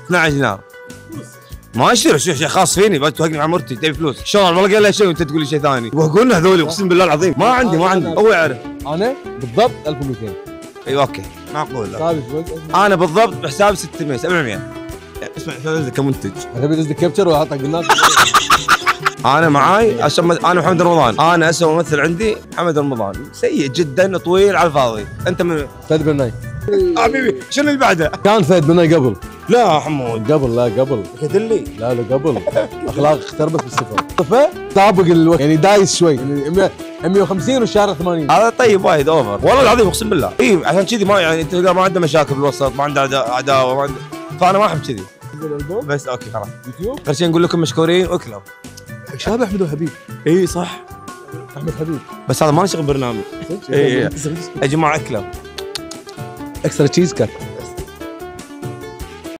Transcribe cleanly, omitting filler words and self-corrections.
12 دينار. ما اشتري شيء خاص فيني، بس توهقني مع مرتي تبي فلوس، شلون والله قال لها شيء وانت تقول لي شيء ثاني، وهقولنا هذول اقسم بالله العظيم ما عندي هو يعرف. انا بالضبط 1200. ايوه اوكي معقول. ثابت انا بالضبط بحساب 600 700. اسمع كمنتج تبي تدز كابتشر واحطها قلنا. انا معاي انا محمد رمضان، انا اسوء ممثل عندي محمد رمضان، سيء جدا طويل على الفاضي. انت من فهد بن ناي حبيبي شنو اللي بعده؟ كان فهد بن ناي قبل. لا حمود قبل، لا قبل كدلي. لا قبل. اخلاق اختربت بالصفر. طفى سابق الوقت يعني دايس شوي يعني 150 والشارع 80. هذا طيب وايد اوفر والله العظيم اقسم بالله. اي عشان كذي ما يعني تلقى ما عنده مشاكل بالوسط، ما عنده عداوه، ما عنده، فانا ما احب كذي. بس اوكي خلاص. يوتيوب اخر شيء نقول لكم مشكورين واكلوا. شابه احمد وحبيب. اي صح احمد حبيب. بس هذا ما نشغل برنامج. اي يا جماعه اكلوا. اكسترا تشيز كات.